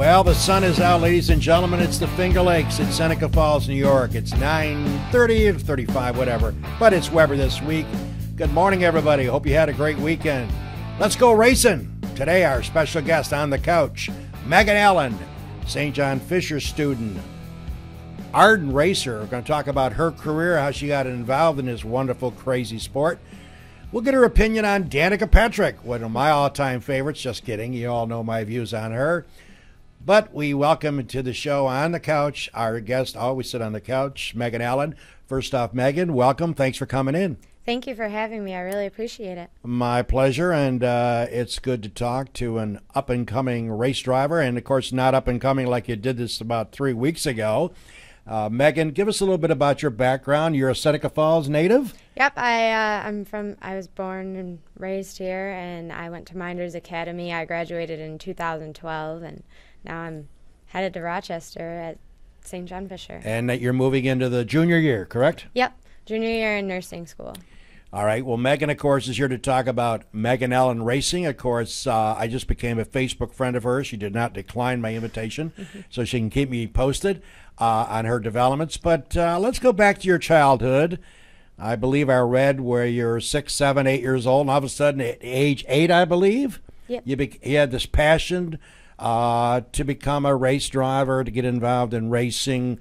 Well, the sun is out, ladies and gentlemen. It's the Finger Lakes at Seneca Falls, New York. It's 9:30 or 35, whatever. But it's Weber this week. Good morning, everybody. Hope you had a great weekend. Let's go racing. Today, our special guest on the couch, Megan Allen, St. John Fisher student, ardent racer. We're going to talk about her career, how she got involved in this wonderful, crazy sport. We'll get her opinion on Danica Patrick, one of my all-time favorites. Just kidding. You all know my views on her. But we welcome to the show on the couch our guest, always sit on the couch, Megan Allen. First off, Megan, welcome. Thanks for coming in. Thank you for having me. I really appreciate it. My pleasure, and it's good to talk to an up-and-coming race driver, and, of course, not up-and-coming like you did this about 3 weeks ago. Megan, give us a little bit about your background. You're a Seneca Falls native? Yep, I was born and raised here, and I went to Mynderse Academy. I graduated in 2012, and now I'm headed to Rochester at St. John Fisher. And that you're moving into the junior year, correct? Yep, junior year in nursing school. All right. Well, Megan, of course, is here to talk about Megan Allen Racing. Of course, I just became a Facebook friend of hers. She did not decline my invitation, so she can keep me posted on her developments. But let's go back to your childhood. I believe I read where you're 6, 7, 8 years old, and all of a sudden at age 8, I believe, yep. you had this passion to become a race driver, to get involved in racing.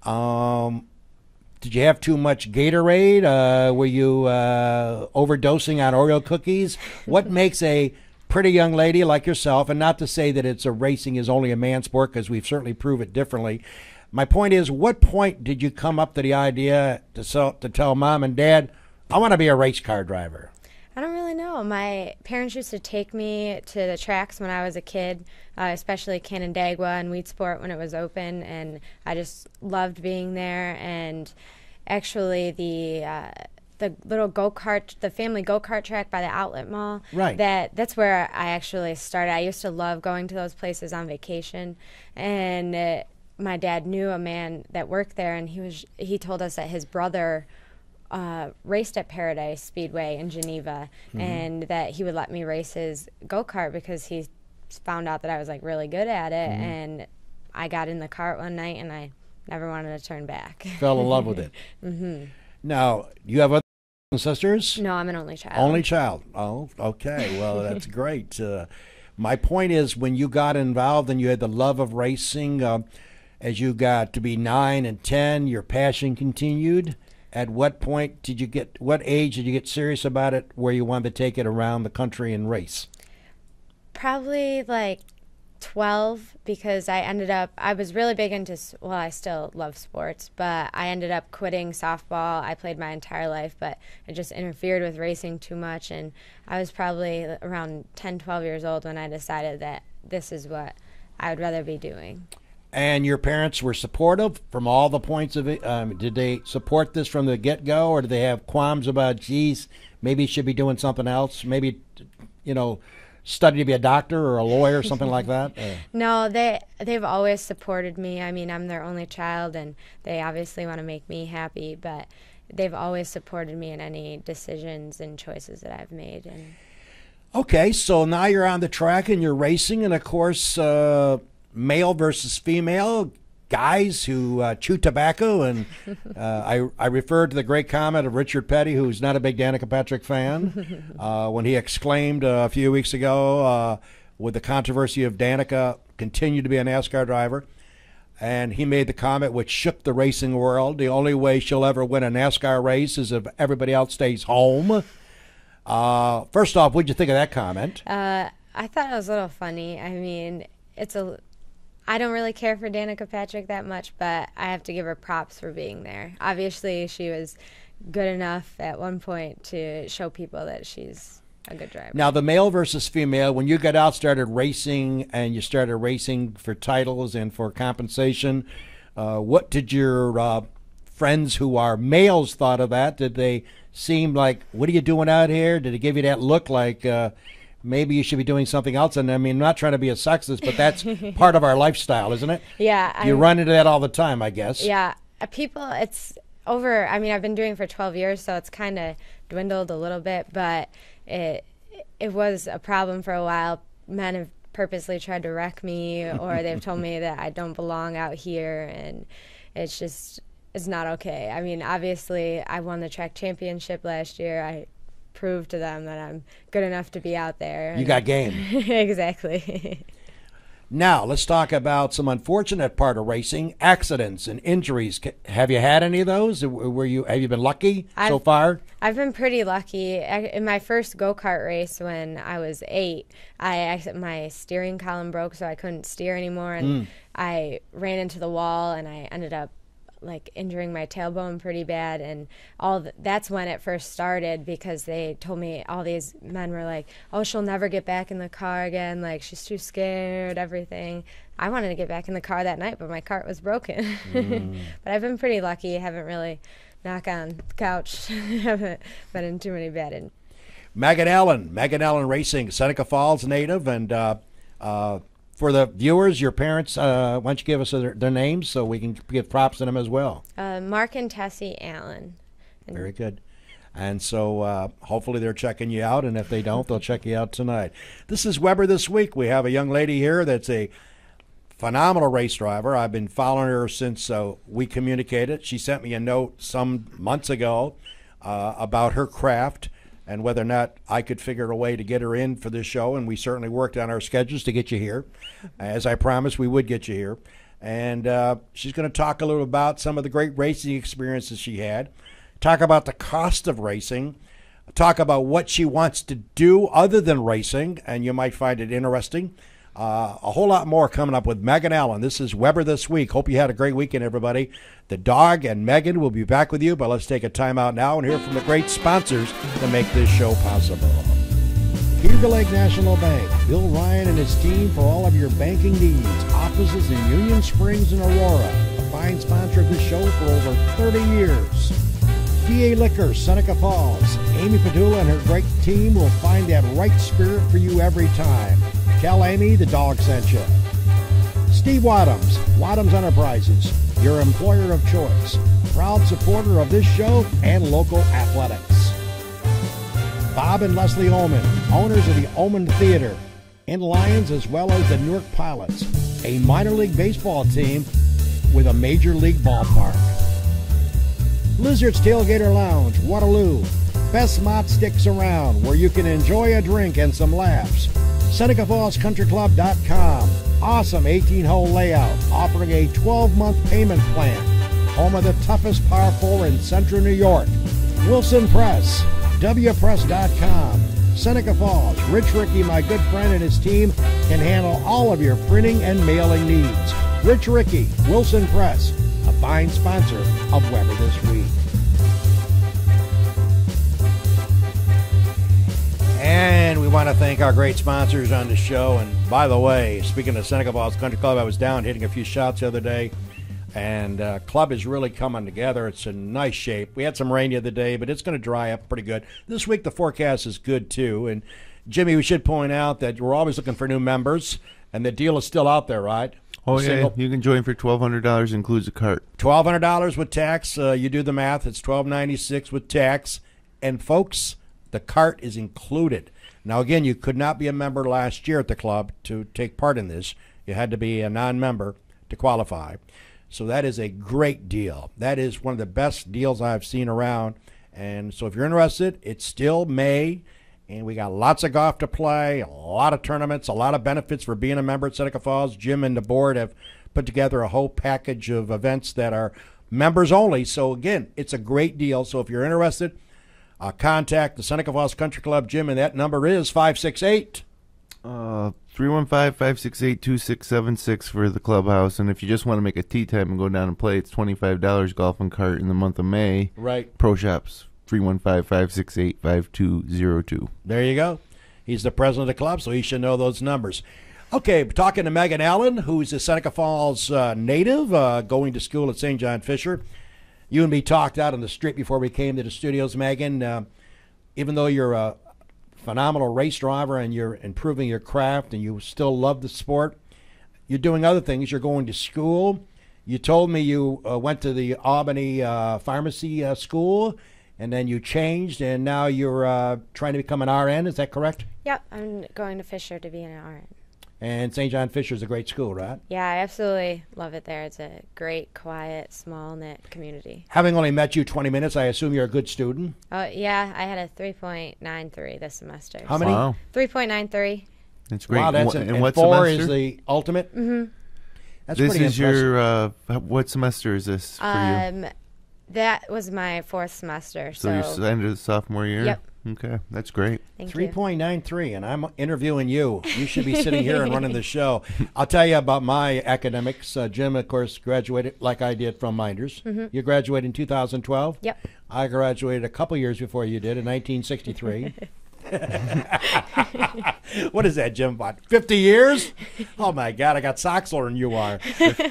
Did you have too much Gatorade? Were you overdosing on Oreo cookies? What makes a pretty young lady like yourself, and not to say that it's a racing is only a man's sport, because we've certainly proved it differently. My point is, what point did you come up to the idea to tell Mom and Dad, I want to be a race car driver? I don't really know. My parents used to take me to the tracks when I was a kid, especially Canandaigua and Wheat Sport when it was open, and I just loved being there. And actually, the little go-kart, the family go-kart track by the outlet mall, right? That's where I actually started. I used to love going to those places on vacation, and my dad knew a man that worked there, and he told us that his brother raced at Paradise Speedway in Geneva, and that he would let me race his go-kart because he found out that I was like really good at it, and I got in the cart one night and I never wanted to turn back. Fell in love with it. Now, you have other sisters? No, I'm an only child. Only child. Oh, okay. Well, that's great. My point is, when you got involved and you had the love of racing, as you got to be 9 and 10, your passion continued. At what point what age did you get serious about it, where you wanted to take it around the country and race? Probably like 12, because I was really big into, well, I still love sports, but I ended up quitting softball. I played my entire life, but it just interfered with racing too much, and I was probably around 10, 12 years old when I decided that this is what I would rather be doing. And your parents were supportive from all the points of it? Did they support this from the get-go, or did they have qualms about, geez, maybe you should be doing something else? Maybe, study to be a doctor or a lawyer or something like that? No, they've always supported me. I mean, I'm their only child, and they obviously want to make me happy, but they've always supported me in any decisions and choices that I've made. And okay, so now you're on the track and you're racing, and of course, male versus female, guys who chew tobacco, and I referred to the great comment of Richard Petty, who's not a big Danica Patrick fan, when he exclaimed a few weeks ago with the controversy of Danica continued to be a NASCAR driver, and he made the comment which shook the racing world: the only way she'll ever win a NASCAR race is if everybody else stays home. First off, what'd you think of that comment? I thought it was a little funny. I mean, I don't really care for Danica Patrick that much, but I have to give her props for being there. Obviously, she was good enough at one point to show people that she's a good driver. Now, the male versus female, when you got out, started racing, and you started racing for titles and for compensation, what did your friends who are males thought of that? Did they seem like, what are you doing out here? Did it give you that look like maybe you should be doing something else? And I mean, I'm not trying to be a sexist, but that's part of our lifestyle, isn't it? Yeah. You run into that all the time, I guess. Yeah. People, it's over, I mean, I've been doing it for 12 years, so it's kind of dwindled a little bit, but it was a problem for a while. Men have purposely tried to wreck me, or they've told me that I don't belong out here, and it's not okay. I mean, obviously, I won the track championship last year. I proved to them that I'm good enough to be out there. You got game. Exactly. Now, let's talk about some unfortunate part of racing, accidents and injuries. Have you had any of those? Have you been lucky so far? I've been pretty lucky. In my first go-kart race when I was 8, my steering column broke, so I couldn't steer anymore, and I ran into the wall, and I ended up like injuring my tailbone pretty bad, and that's when it first started, because they told me, all these men were like, oh, she'll never get back in the car again, like she's too scared, everything. I wanted to get back in the car that night, but my cart was broken. But I've been pretty lucky. I haven't really, knock on the couch, haven't been in too many bad. Megan Allen Racing, Seneca Falls native, and for the viewers, your parents, why don't you give us their names so we can give props to them as well? Mark and Tessie Allen. Very good. And so hopefully they're checking you out, and if they don't, they'll check you out tonight. This is Weber This Week. We have a young lady here that's a phenomenal race driver. I've been following her since we communicated. She sent me a note some months ago about her craft and whether or not I could figure a way to get her in for this show, and we certainly worked on our schedules to get you here. As I promised, we would get you here. And she's going to talk a little about some of the great racing experiences she had, talk about the cost of racing, talk about what she wants to do other than racing, and you might find it interesting. A whole lot more coming up with Megan Allen. This is Weber This Week. Hope you had a great weekend, everybody. The dog and Megan will be back with you, but let's take a time out now and hear from the great sponsors that make this show possible. Eagle Lake National Bank. Bill Ryan and his team for all of your banking needs. Offices in Union Springs and Aurora. A fine sponsor of this show for over 30 years. PA Liquor, Seneca Falls. Amy Padula and her great team will find that right spirit for you every time. Tell Amy the dog sent you. Steve Wadhams Enterprises, your employer of choice. Proud supporter of this show and local athletics. Bob and Leslie Ullman, owners of the Ullman Theater in Lyons, as well as the Newark Pilots, a minor league baseball team with a major league ballpark. Lizard's Tailgater Lounge, Waterloo. Best mott sticks around, where you can enjoy a drink and some laughs. SenecaFallsCountryClub.com. Awesome 18-hole layout, offering a 12-month payment plan. Home of the toughest par 4 in central New York. Wilson Press, WPress.com. Seneca Falls. Rich Ricky, my good friend, and his team can handle all of your printing and mailing needs. Rich Ricky, Wilson Press, a fine sponsor of Weber This Week. And we want to thank our great sponsors on the show. And by the way, speaking of Seneca Falls Country Club, I was down hitting a few shots the other day, and club is really coming together. It's in nice shape. We had some rain the other day, but it's going to dry up pretty good. This week the forecast is good too. And Jimmy, we should point out that we're always looking for new members, and the deal is still out there, right? Oh, yeah, you can join for $1,200, includes a cart. $1,200 with tax. You do the math. It's $1,296 with tax. And folks, the cart is included. Now, again, you could not be a member last year at the club to take part in this. You had to be a non-member to qualify. So that is a great deal. That is one of the best deals I've seen around. And so if you're interested, it's still May, and we got lots of golf to play, a lot of tournaments, a lot of benefits for being a member at Seneca Falls. Jim and the board have put together a whole package of events that are members only. So, again, it's a great deal. So if you're interested, contact the Seneca Falls Country Club, Jim, and that number is 568. 315-568-2676 for the clubhouse. And if you just want to make a tee time and go down and play, it's $25 golf and cart in the month of May. Right. Pro Shops, 315-568-5202. There you go. He's the president of the club, so he should know those numbers. Okay, talking to Megan Allen, who's a Seneca Falls native, going to school at St. John Fisher. You and me talked out on the street before we came to the studios, Megan. Even though you're a phenomenal race driver and you're improving your craft and you still love the sport, you're doing other things. You're going to school. You told me you went to the Albany pharmacy school, and then you changed, and now you're trying to become an RN. Is that correct? Yep, I'm going to Fisher to be an RN. And St. John Fisher's a great school, right? Yeah, I absolutely love it there. It's a great, quiet, small-knit community. Having only met you 20 minutes, I assume you're a good student? Oh, yeah, I had a 3.93 this semester. How many? Wow. 3.93. That's great. Wow, that's and and what 4 semester? is the ultimate? Mm-hmm. That's This pretty is impressive. your, what semester is this for you? That was my 4th semester. So you're end of the sophomore year? Yep. Okay, that's great. Thank you. 3.93, and I'm interviewing you. You should be sitting here and running the show. I'll tell you about my academics. Jim, of course, graduated like I did from Mynderse. You graduated in 2012? Yep. I graduated a couple years before you did in 1963. What is that, Jim? About 50 years? Oh, my God, I got socks older than you are.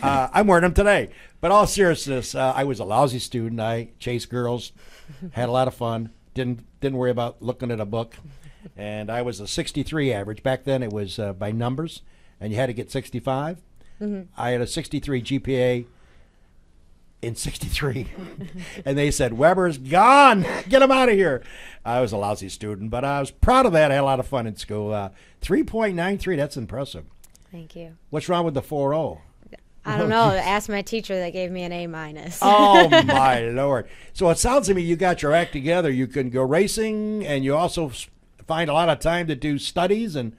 I'm wearing them today. But all seriousness, I was a lousy student. I chased girls, had a lot of fun, didn't worry about looking at a book. And I was a 63 average. Back then it was by numbers, and you had to get 65. I had a 63 GPA in 63. And they said, Weber's gone. Get him out of here. I was a lousy student, but I was proud of that. I had a lot of fun in school. 3.93, that's impressive. Thank you. What's wrong with the 4.0? I don't know. Ask my teacher that gave me an A-. Oh, my Lord. So it sounds to me you got your act together. You can go racing, and you also find a lot of time to do studies and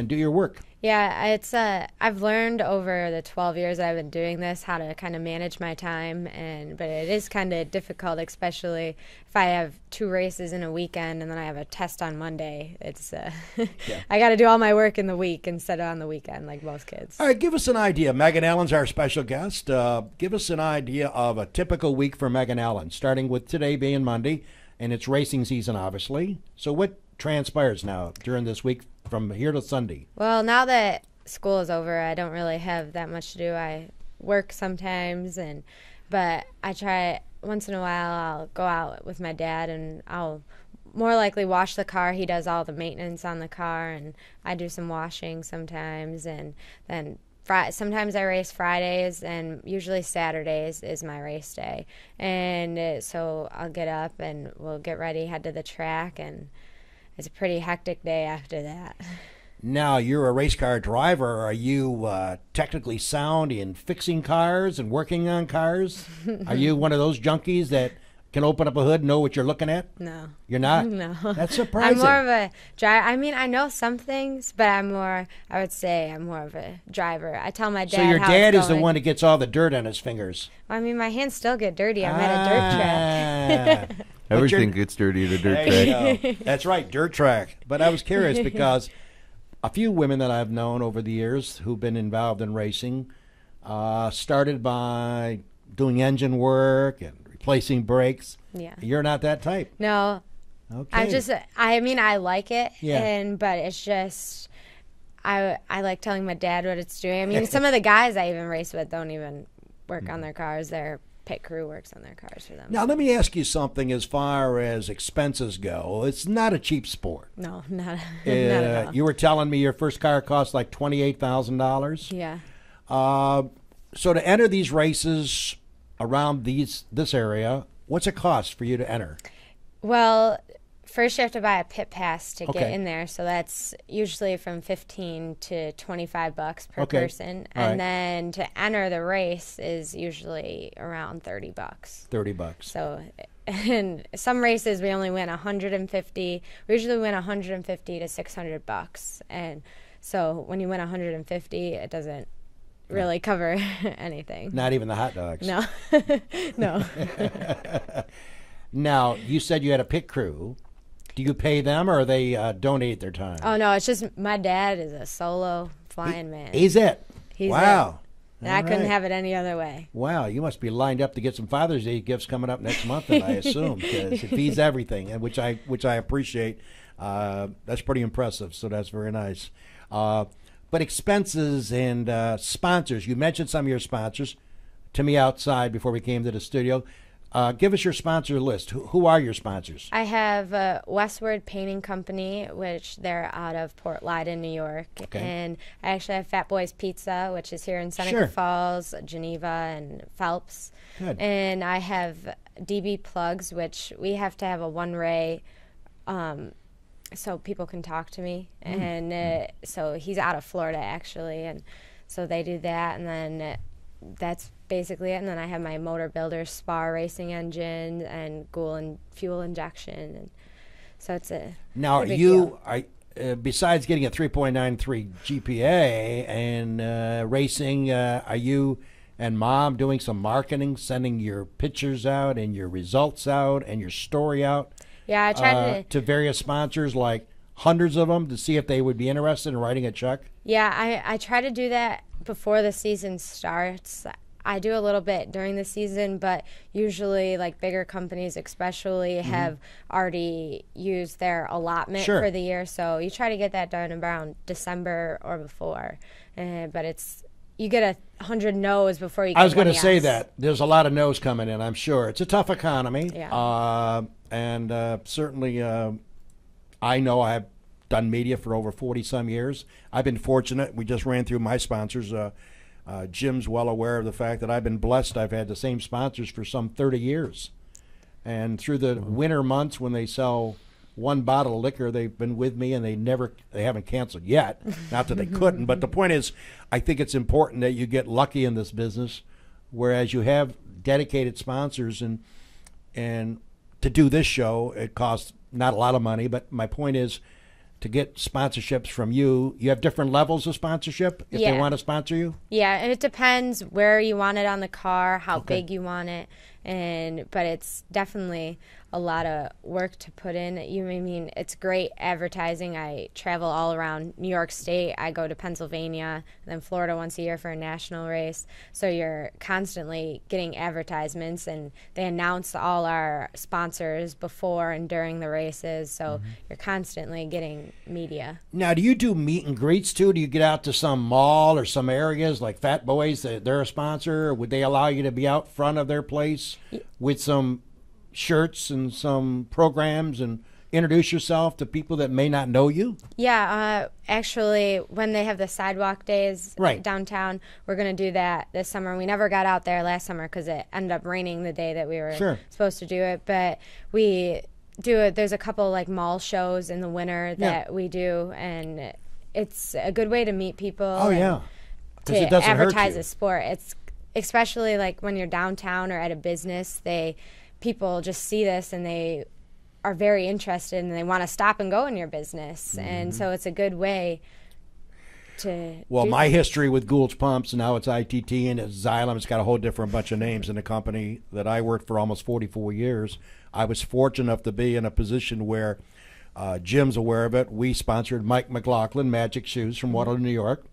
do your work. Yeah, it's I've learned over the 12 years that I've been doing this how to kind of manage my time, but it is kind of difficult, especially if I have 2 races in a weekend and then I have a test on Monday. It's I got to do all my work in the week instead of on the weekend like most kids. All right, give us an idea. Megan Allen's our special guest. Give us an idea of a typical week for Megan Allen, starting with today being Monday, and it's racing season, obviously. So what transpires now during this week from here to Sunday? Well, now that school is over, I don't really have that much to do. I work sometimes, but I try once in a while. I'll go out with my dad, and I'll more likely wash the car. He does all the maintenance on the car, and I do some washing sometimes. And then sometimes I race Fridays, and usually Saturdays is my race day. And so I'll get up and we'll get ready, head to the track, and it's a pretty hectic day after that. Now, you're a race car driver. Are you technically sound in fixing cars and working on cars? Are you one of those junkies that can open up a hood and know what you're looking at? No. You're not? No. That's surprising. I'm more of a driver. I mean, I know some things, but I would say I'm more of a driver. I tell my dad So your how dad it's is the going. one that gets all the dirt on his fingers. I mean, my hands still get dirty. I'm at a dirt track. Everything gets dirty at a dirt There track. you go. That's right, dirt track. But I was curious because a few women that I've known over the years who've been involved in racing started by doing engine work and replacing brakes. Yeah. You're not that type. No. Okay. I mean, I like it, Yeah. but it's just, I like telling my dad what it's doing. I mean, some of the guys I even race with don't even work on their cars. Their pit crew works on their cars for them. Now, let me ask you something as far as expenses go. It's not a cheap sport. No, not at all. You were telling me your first car cost like $28,000. Yeah. So to enter these races around this area, what's it cost for you to enter? Well, first you have to buy a pit pass to get Okay. in there, so that's usually from $15 to $25 per Okay. person, All right. and then to enter the race is usually around $30. $30. So, and some races we only win 150. We usually win 150 to $600, and so when you win 150, it doesn't really cover anything. Not even the hot dogs. No, no. Now, you said you had a pit crew. Do you pay them, or they donate their time? Oh no, it's just my dad is a solo flying man. He's it. He's Wow. And I All couldn't right. have it any other way. Wow, you must be lined up to get some Father's Day gifts coming up next month, then, I assume, because it feeds everything, and which I appreciate. That's pretty impressive, so that's very nice. But expenses and sponsors, you mentioned some of your sponsors to me outside before we came to the studio. Give us your sponsor list. Who are your sponsors? I have Westward Painting Company, which they're out of Port Lydon, New York. Okay. And I actually have Fat Boys Pizza, which is here in Seneca Sure. Falls, Geneva, and Phelps. Good. And I have DB Plugs, which we have to have a one-ray so people can talk to me. And so he's out of Florida, actually, and so they do that, and then that's basically it. And then I have my motor builder spar racing engine and Gould and fuel injection, and so it's a now. a big You deal. are besides getting a 3.93 GPA and racing, are you and Mom doing some marketing, sending your pictures out and your results out and your story out? Yeah, I tried to various sponsors, like hundreds of them, to see if they would be interested in writing a check? Yeah, I try to do that before the season starts. I do a little bit during the season, but usually, like, bigger companies especially have already used their allotment Sure. for the year, so you try to get that done around December or before. But you get 100 no's before you get I was going to one say yes. that. There's a lot of no's coming in, I'm sure. It's a tough economy. Yeah. And certainly I know I've done media for over 40-some years. I've been fortunate. We just ran through my sponsors. Jim's well aware of the fact that I've been blessed. I've had the same sponsors for some 30 years. And through the winter months when they sell one bottle of liquor, they've been with me, and they haven't canceled yet. Not that they couldn't, but the point is, I think it's important that you get lucky in this business, whereas you have dedicated sponsors, and to do this show, it costs not a lot of money. But my point is, to get sponsorships from you, you have different levels of sponsorship if they Yeah. want to sponsor you? Yeah, and it depends where you want it on the car, how Okay. big you want it, but it's definitely a lot of work to put in. It's great advertising. I travel all around New York State. I go to Pennsylvania, and then Florida once a year for a national race. So you're constantly getting advertisements, and they announce all our sponsors before and during the races. So you're constantly getting media. Now, do you do meet and greets too? Do you get out to some mall or some areas like Fat Boys, they're a sponsor? Or would they allow you to be out front of their place with some shirts and some programs and introduce yourself to people that may not know you? Yeah, actually, when they have the sidewalk days Right. downtown, we're going to do that this summer. We never got out there last summer because it ended up raining the day that we were Sure. supposed to do it. But we do it. There's a couple like mall shows in the winter that we do, and it's a good way to meet people. Oh, and yeah. 'Cause to it doesn't hurt advertise you. a sport. It's especially like when you're downtown or at a business, people just see this and they are very interested and they want to stop and go in your business. And so it's a good way to Well, do my history with Gould's Pumps, and now it's ITT and it's Xylem. It's got a whole different bunch of names in the company that I worked for almost 44 years. I was fortunate enough to be in a position where Jim's aware of it. We sponsored Mike McLaughlin, Magic Shoes from Waterloo, New York,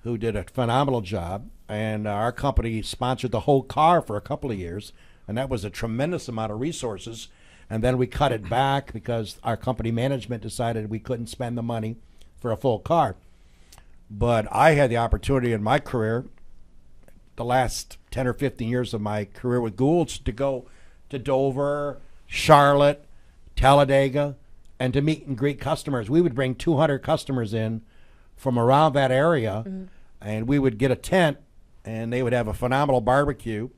who did a phenomenal job. And our company sponsored the whole car for a couple of years, and that was a tremendous amount of resources. And then we cut it back because our company management decided we couldn't spend the money for a full car. But I had the opportunity in my career, the last 10 or 15 years of my career with Gould's, to go to Dover, Charlotte, Talladega, and to meet and greet customers. We would bring 200 customers in from around that area, and we would get a tent, and they would have a phenomenal barbecue,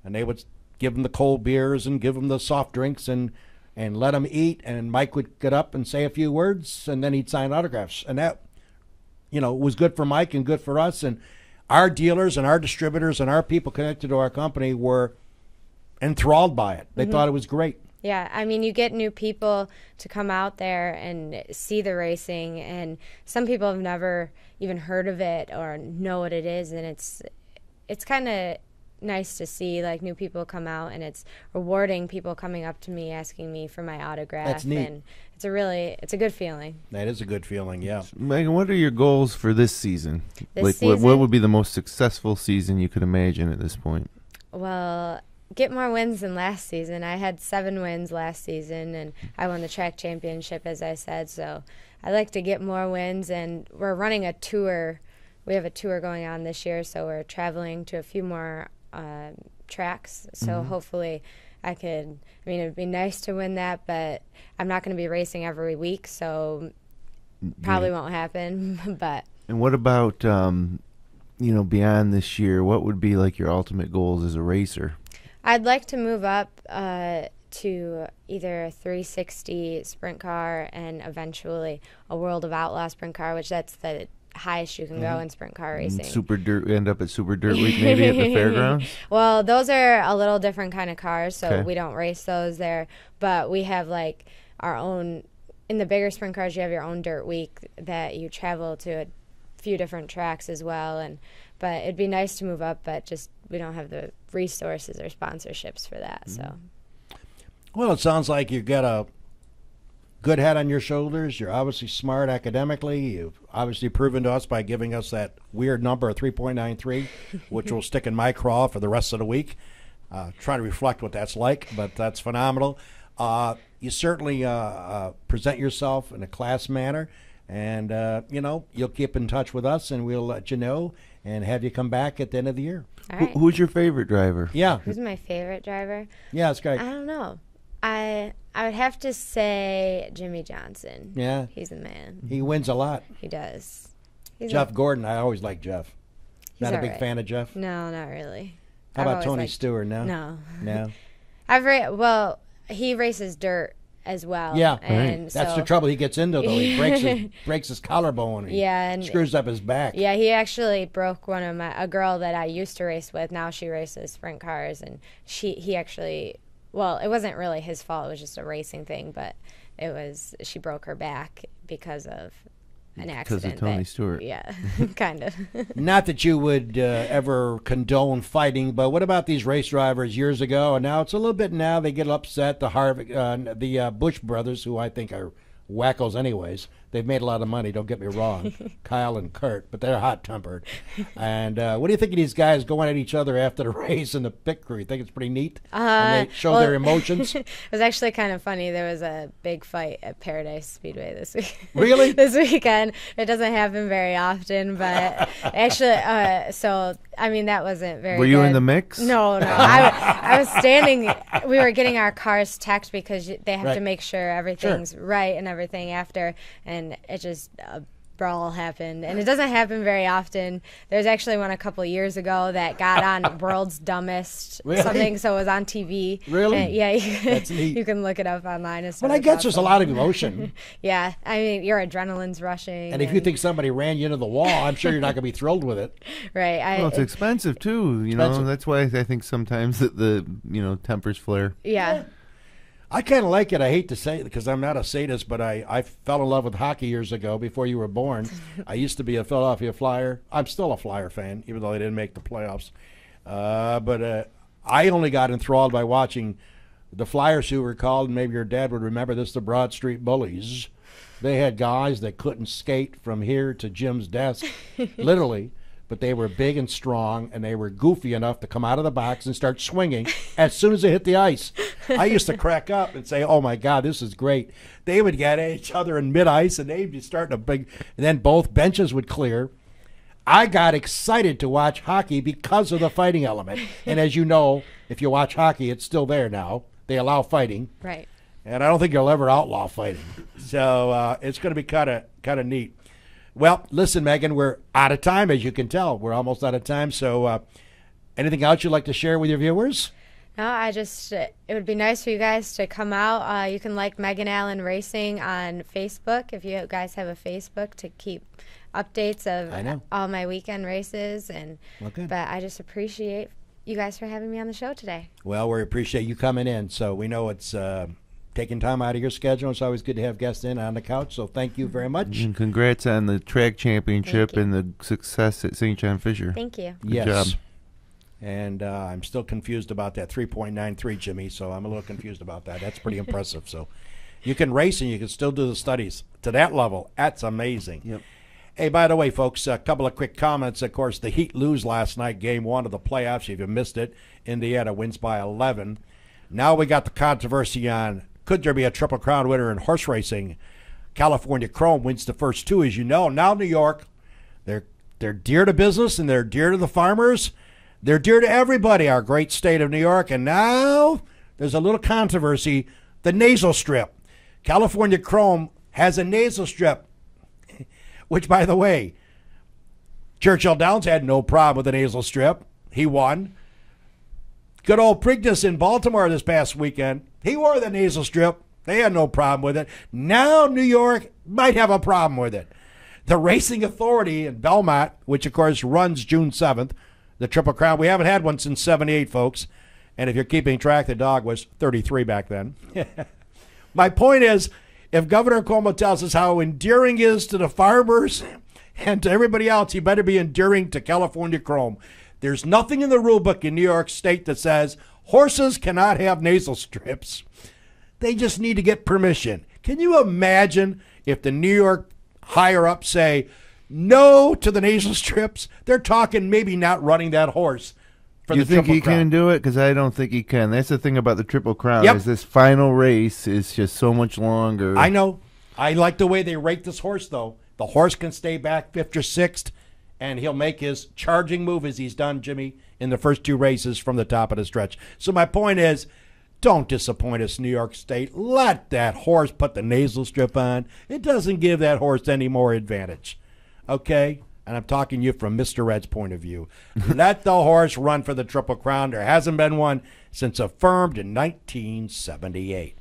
and they would give them the cold beers and give them the soft drinks and let them eat, and Mike would get up and say a few words, and then he'd sign autographs. And that, was good for Mike and good for us. And our dealers and our distributors and our people connected to our company were enthralled by it. They thought it was great. Yeah, you get new people to come out there and see the racing, and some people have never even heard of it or know what it is, and it's kind of nice to see like new people come out, and it's rewarding, people coming up to me asking me for my autograph. That's neat. And it's a good feeling. That is a good feeling, yeah. Megan, what are your goals for this season? This What season? would be the most successful season you could imagine at this point? Well, get more wins than last season. I had 7 wins last season, and I won the track championship, as I said. So I'd like to get more wins, and we're running a tour. We have a tour going on this year, so we're traveling to a few more tracks. So hopefully I could, it would be nice to win that, but I'm not going to be racing every week, so probably won't happen. But And what about, beyond this year, what would be like your ultimate goals as a racer? I'd like to move up to either a 360 sprint car and eventually a World of Outlaw sprint car, which that's the highest you can go in sprint car racing. Super dirt, end up at Super Dirt Week maybe at the fairgrounds? Well, those are a little different kind of cars, so Okay. we don't race those there. But we have like our own, in the bigger sprint cars, you have your own dirt week that you travel to a few different tracks as well. But it'd be nice to move up, but just we don't have the resources or sponsorships for that. So, Well, it sounds like you've got a good head on your shoulders. You're obviously smart academically. You've obviously proven to us by giving us that weird number of 3.93, which will stick in my craw for the rest of the week. Try to reflect what that's like, but that's phenomenal. You certainly present yourself in a class manner, and, you'll keep in touch with us, and we'll let you know and have you come back at the end of the year. all right. Who's your favorite driver? Yeah. Who's my favorite driver? Yeah, it's great. I don't know. I would have to say Jimmy Johnson. Yeah. He's the man. He wins a lot. He does. He's Jeff Gordon, I always like Jeff. Not a all big right. fan of Jeff? No, not really. How I've about always Tony liked- Stewart? No? No. No? Well, he races dirt as well. Yeah. And That's so, the trouble he gets into, though. He breaks his collarbone. And Yeah, and screws up his back. yeah, he actually broke a girl that I used to race with. Now she races sprint cars, and he actually, well, it wasn't really his fault. It was just a racing thing, but she broke her back because of an accident. Because of Tony Stewart. Yeah, kind of. Not that you would ever condone fighting, but what about these race drivers years ago? And now it's a little bit now they get upset. The Bush brothers, who I think are wackos anyways. They've made a lot of money, don't get me wrong, Kyle and Kurt, but they're hot-tempered. And what do you think of these guys going at each other after the race in the pit crew? You think it's pretty neat? And they show their emotions? It was actually kind of funny. There was a big fight at Paradise Speedway this week. Really? This weekend. It doesn't happen very often, but actually, that wasn't very Were you in good. the mix? No. I was standing. We were getting our cars teched because they have Right. to make sure everything's right and everything after, and it just a brawl happened, and it doesn't happen very often. There's actually one a couple years ago that got on World's Dumbest Really? something, so it was on TV. Really? And, yeah, That's neat. you can look it up online. But I guess there's a lot of emotion. Yeah, I mean, your adrenaline's rushing. And if you think somebody ran you into the wall, I'm sure you're not going to be thrilled with it. right, Well, it's expensive too. Expensive. That's why I think sometimes that the tempers flare. yeah. I kind of like it. I hate to say it because I'm not a sadist, but I fell in love with hockey years ago before you were born. I used to be a Philadelphia Flyer. I'm still a Flyer fan, even though they didn't make the playoffs. But I only got enthralled by watching the Flyers, who were called, and maybe your dad would remember this, the Broad Street Bullies. They had guys that couldn't skate from here to Jim's desk, literally. But they were big and strong, and they were goofy enough to come out of the box and start swinging as soon as they hit the ice. I used to crack up and say, oh, my God, this is great. They would get at each other in mid-ice, and they'd be starting a big – and then both benches would clear. I got excited to watch hockey because of the fighting element. And as you know, if you watch hockey, it's still there now. They allow fighting. Right. And I don't think you'll ever outlaw fighting. So it's going to be kind of neat. Well, listen, Megan, we're out of time, as you can tell. We're almost out of time. So anything else you'd like to share with your viewers? No, it would be nice for you guys to come out. You can like Megan Allen Racing on Facebook if you guys have a Facebook to keep updates of all my weekend races. But I just appreciate you guys for having me on the show today. Well, we appreciate you coming in. So we know it's taking time out of your schedule. It's always good to have guests in on the couch. So thank you very much. And congrats on the track championship and the success at St. John Fisher. Thank you. Good job. And I'm still confused about that 3.93, Jimmy, so I'm a little confused about that. That's pretty impressive. So you can race and you can still do the studies to that level. That's amazing. Yep. Hey, by the way, folks, a couple of quick comments. Of course, the Heat lose last night, game one of the playoffs. If you missed it, Indiana wins by 11. Now we got the controversy on could there be a Triple Crown winner in horse racing. California Chrome wins the first two, as you know. Now New York, they're dear to business and they're dear to the farmers. They're dear to everybody, our great state of New York. And now there's a little controversy, the nasal strip. California Chrome has a nasal strip, which, by the way, Churchill Downs had no problem with the nasal strip. He won. Good old Preakness in Baltimore this past weekend He wore the nasal strip. They had no problem with it. Now New York might have a problem with it. The Racing Authority in Belmont, which of course runs June 7th, the Triple Crown. We haven't had one since 78, folks. And if you're keeping track, the dog was 33 back then. My point is, if Governor Cuomo tells us how endearing he is to the farmers and to everybody else, he better be endearing to California Chrome. There's nothing in the rule book in New York State that says horses cannot have nasal strips. They just need to get permission. Can you imagine if the New York higher-ups say no to the nasal strips? They're talking maybe not running that horse. You think he can do it? Because I don't think he can. That's the thing about the Triple Crown. Yep. Is this final race is just so much longer. I know. I like the way they rate this horse, though. The horse can stay back 5th or 6th, and he'll make his charging move as he's done, Jimmy, in the first 2 races from the top of the stretch. So my point is, don't disappoint us, New York State. Let that horse put the nasal strip on. It doesn't give that horse any more advantage. Okay? And I'm talking to you from Mr. Red's point of view. Let the horse run for the Triple Crown. There hasn't been one since affirmed in 1978.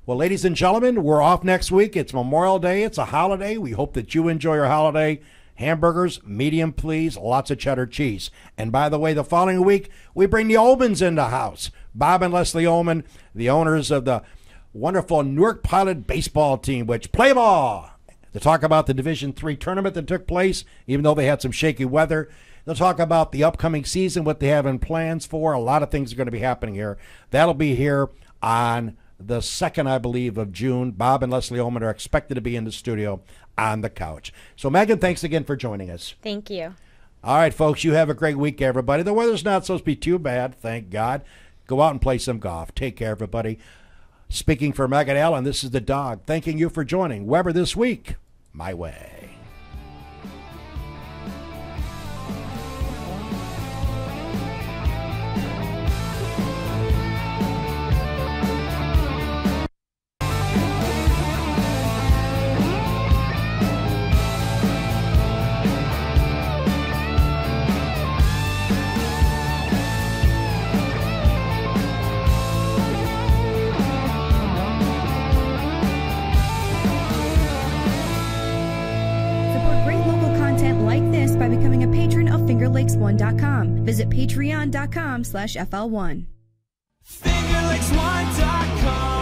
Well, ladies and gentlemen, we're off next week. It's Memorial Day. It's a holiday. We hope that you enjoy your holiday. Hamburgers, medium, please. Lots of cheddar cheese. And by the way, the following week, we bring the Ullmans in the house. Bob and Leslie Ullman, the owners of the wonderful Newark Pilot baseball team, which play ball. To talk about the Division III tournament that took place, even though they had some shaky weather. They'll talk about the upcoming season, what they have in plans for. A lot of things are going to be happening here. That'll be here on the 2nd, I believe, of June. Bob and Leslie Ullman are expected to be in the studio on the couch. So, Megan, thanks again for joining us. Thank you. All right, folks, you have a great week, everybody. The weather's not supposed to be too bad, thank God. Go out and play some golf. Take care, everybody. Speaking for Megan Allen, this is the dog, thanking you for joining Weber This Week, My Way. By becoming a patron of FingerLakes1.com. Visit patreon.com/FL1. FingerLakes1.com